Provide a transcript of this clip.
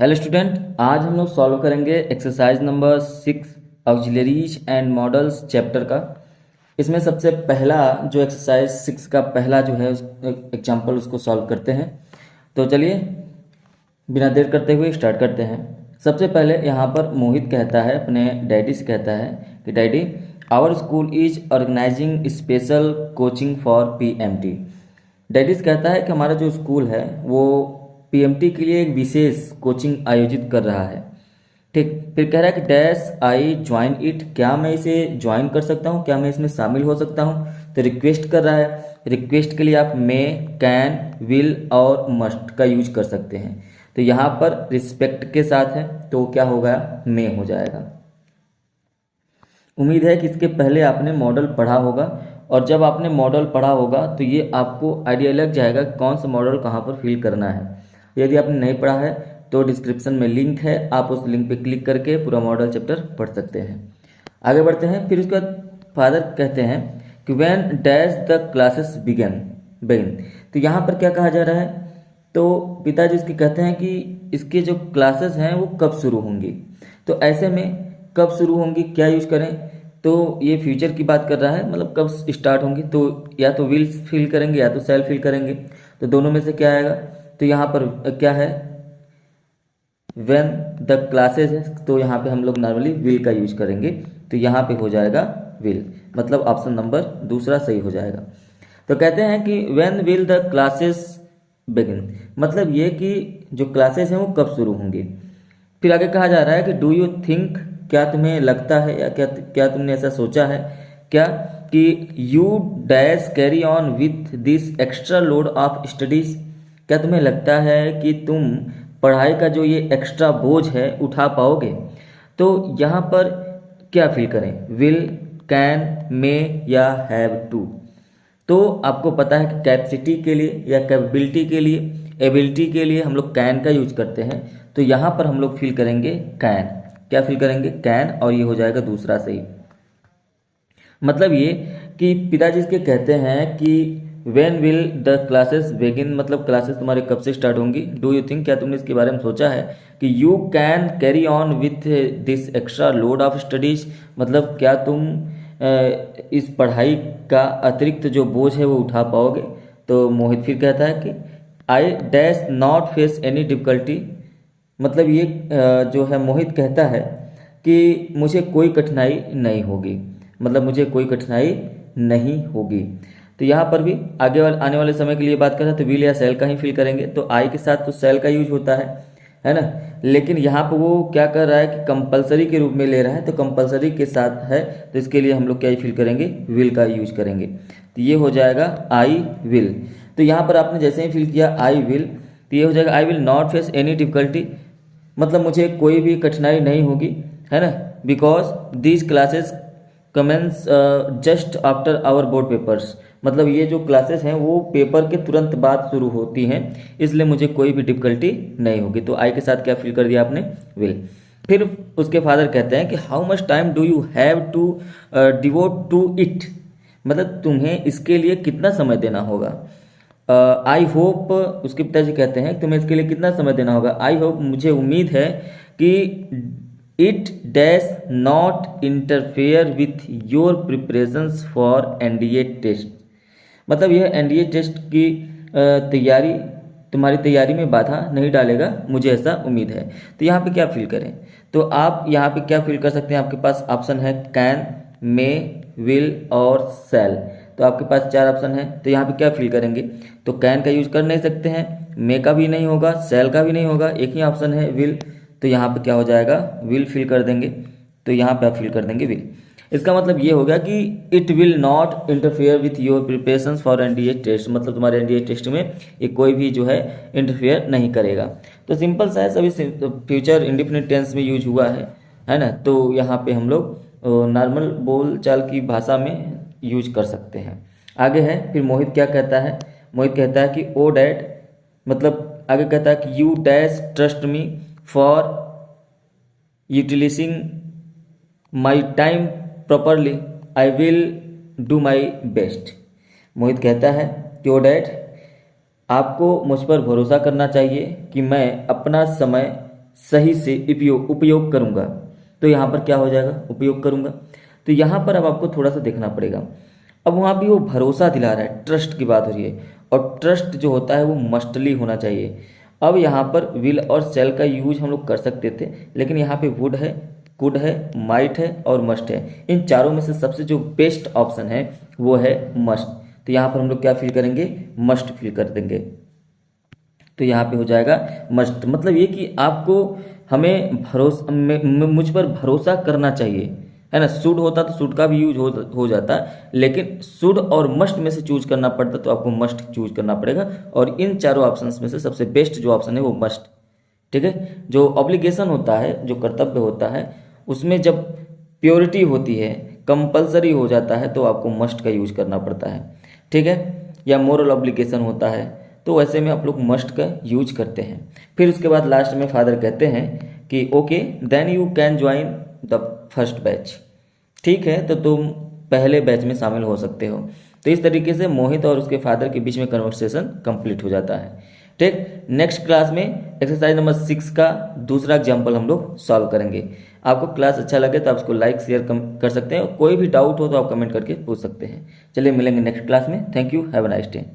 Hello student, आज हम लोग सॉल्व करेंगे exercise number 6 auxiliaries and models chapter का। इसमें सबसे पहला जो एक्सरसाइज 6 का पहला जो है एग्जाम्पल उसको सॉल्व करते हैं। तो चलिए बिना देर करते हुए स्टार्ट करते हैं। सबसे पहले यहाँ पर मोहित कहता है, अपने डैडी से कहता है कि daddy, our school is organising special coaching for PMT. Daddy से कहता है कि हमारा जो स्कूल है वो पीएमटी के लिए एक विशेष कोचिंग आयोजित कर रहा है। ठीक, फिर कह रहा है कि डैश आई ज्वाइन इट, क्या मैं इसे ज्वाइन कर सकता हूँ, क्या मैं इसमें शामिल हो सकता हूँ। तो रिक्वेस्ट कर रहा है। रिक्वेस्ट के लिए आप मे, कैन, विल और मस्ट का यूज कर सकते हैं। तो यहाँ पर रिस्पेक्ट के साथ है तो क्या होगा, मे हो जाएगा। उम्मीद है कि इसके पहले आपने मॉडल पढ़ा होगा, और जब आपने मॉडल पढ़ा होगा तो ये आपको आइडिया लग जाएगा कौन सा मॉडल कहाँ पर फिल करना है। यदि आपने नहीं पढ़ा है तो डिस्क्रिप्शन में लिंक है, आप उस लिंक पे क्लिक करके पूरा मॉडल चैप्टर पढ़ सकते हैं। आगे बढ़ते हैं। फिर उसके बाद फादर कहते हैं कि when dash the classes begin. तो यहाँ पर क्या कहा जा रहा है, तो पिताजी इसके कहते हैं कि इसके जो क्लासेस हैं वो कब शुरू होंगी। तो ऐसे में कब शुरू होंगी क्या यूज करें, तो ये फ्यूचर की बात कर रहा है, मतलब कब स्टार्ट होंगी। तो या तो विल फिल करेंगे या तो सेल फिल करेंगे, तो दोनों में से क्या आएगा। तो यहाँ पर क्या है, व्हेन द क्लासेस है, तो यहाँ पे हम लोग नॉर्मली विल का यूज करेंगे। तो यहाँ पे हो जाएगा विल, मतलब ऑप्शन नंबर दूसरा सही हो जाएगा। तो कहते हैं कि when will the classes begin, मतलब ये कि जो क्लासेस हैं वो कब शुरू होंगी। फिर आगे कहा जा रहा है कि डू यू थिंक, क्या तुम्हें लगता है या क्या तुमने ऐसा सोचा है क्या कि you dash carry on with this extra load of studies, क्या तुम्हें लगता है कि तुम पढ़ाई का जो ये एक्स्ट्रा बोझ है उठा पाओगे। तो यहाँ पर क्या फिल करें, विल, कैन, मे या हैव टू। तो आपको पता है कि कैपेसिटी के लिए या कैपेबिलिटी के लिए, एबिलिटी के लिए हम लोग कैन का यूज करते हैं। तो यहाँ पर हम लोग फिल करेंगे कैन। क्या फिल करेंगे, कैन, और ये हो जाएगा दूसरा सही। मतलब ये कि पिताजी इसके कहते हैं कि when will the classes begin, मतलब क्लासेस तुम्हारे कब से स्टार्ट होंगी। डू यू थिंक, क्या तुमने इसके बारे में सोचा है कि you can carry on with this extra load of studies, मतलब क्या तुम इस पढ़ाई का अतिरिक्त जो बोझ है वो उठा पाओगे। तो मोहित फिर कहता है कि I dash not face any difficulty, मतलब ये जो है मोहित कहता है कि मुझे कोई कठिनाई नहीं होगी, मतलब मुझे कोई कठिनाई नहीं होगी। तो यहाँ पर भी आने वाले समय के लिए बात करें तो विल या सेल का ही फिल करेंगे। तो आई के साथ तो सेल का यूज होता है ना। लेकिन यहाँ पर वो क्या कर रहा है कि कंपलसरी के रूप में ले रहा है, तो कंपलसरी के साथ है तो इसके लिए हम लोग क्या फिल करेंगे, विल का यूज करेंगे। तो ये हो जाएगा आई विल। तो यहाँ पर आपने जैसे ही फिल किया आई विल, तो ये हो जाएगा I will not face any difficulty, मतलब मुझे कोई भी कठिनाई नहीं होगी, है ना। Because these classes commence just after our board papers, मतलब ये जो क्लासेस हैं वो पेपर के तुरंत बाद शुरू होती हैं, इसलिए मुझे कोई भी डिफिकल्टी नहीं होगी। तो आई के साथ क्या फिल कर दिया आपने, विल। फिर उसके फादर कहते हैं कि how much time do you have to devote to it, मतलब तुम्हें इसके लिए कितना समय देना होगा। आई होप, उसके पिताजी कहते हैं तुम्हें इसके लिए कितना समय देना होगा। आई होप, मुझे उम्मीद है कि it does not interfere with your preparations for NDA test, मतलब यह एनडीए टेस्ट की तैयारी, तुम्हारी तैयारी में बाधा नहीं डालेगा, मुझे ऐसा उम्मीद है। तो यहाँ पे क्या फिल करें, तो आप यहाँ पे क्या फिल कर सकते हैं, आपके पास ऑप्शन है कैन, मे, विल और सेल। तो आपके पास 4 ऑप्शन है, तो यहाँ पे क्या फिल करेंगे, तो कैन का यूज कर नहीं सकते हैं, मे का भी नहीं होगा, सेल का भी नहीं होगा, एक ही ऑप्शन है विल। तो यहाँ पे क्या हो जाएगा, विल फिल कर देंगे। तो यहाँ पे आप फिल कर देंगे विल। इसका मतलब ये हो गया कि it will not interfere with your preparations for NDA test, मतलब तुम्हारे एनडीए टेस्ट में ये कोई भी जो है इंटरफेयर नहीं करेगा। तो सिंपल सा है, सभी फ्यूचर इंडिफिनिट टेंस में यूज हुआ है ना। तो यहाँ पे हम लोग नॉर्मल बोल चाल की भाषा में यूज कर सकते हैं। आगे है, फिर मोहित क्या कहता है, मोहित कहता है कि ओ डैड, मतलब आगे कहता है कि you dash trust me for utilising my time properly, I will do my best. Mohit कहता है कि ओ डैड, आपको मुझ पर भरोसा करना चाहिए कि मैं अपना समय सही से उपयोग करूँगा। तो यहाँ पर क्या हो जाएगा, उपयोग करूँगा। तो यहाँ पर अब आपको थोड़ा सा देखना पड़ेगा। अब वहाँ भी वो भरोसा दिला रहा है, ट्रस्ट की बात हो रही है, और ट्रस्ट जो होता है वो मस्टली होना चाहिए। अब यहाँ पर विल और शैल का यूज हम लोग कर सकते थे, लेकिन यहाँ पे वुड है, कुड है, माइट है और मस्ट है। इन चारों में से सबसे जो बेस्ट ऑप्शन है वो है मस्ट। तो यहाँ पर हम लोग क्या फिल करेंगे, मस्ट फिल कर देंगे। तो यहाँ पे हो जाएगा मस्ट, मतलब ये कि आपको हमें भरोसा मुझ पर भरोसा करना चाहिए, है ना। शुड होता तो शुड का भी यूज हो जाता, लेकिन शुड और मस्ट में से चूज करना पड़ता, तो आपको मस्ट चूज करना पड़ेगा। और इन चारों ऑप्शंस में से सबसे बेस्ट जो ऑप्शन है वो मस्ट। ठीक है, जो ऑब्लिगेशन होता है, जो कर्तव्य होता है, उसमें जब प्योरिटी होती है, कंपलसरी हो जाता है, तो आपको मस्ट का यूज करना पड़ता है। ठीक है, या मोरल ऑब्लिगेशन होता है, तो ऐसे में आप लोग मस्ट का यूज करते हैं। फिर उसके बाद लास्ट में फादर कहते हैं कि okay then you can join the first batch. ठीक है, तो तुम पहले बैच में शामिल हो सकते हो। तो इस तरीके से मोहित और उसके फादर के बीच में कन्वर्सेशन कंप्लीट हो जाता है। ठीक, नेक्स्ट क्लास में एक्सरसाइज नंबर 6 का दूसरा एग्जाम्पल हम लोग सॉल्व करेंगे। आपको क्लास अच्छा लगे तो आप उसको लाइक शेयर कर सकते हैं, और कोई भी डाउट हो तो आप कमेंट करके पूछ सकते हैं। चलिए मिलेंगे नेक्स्ट क्लास में। Thank you, have a nice day.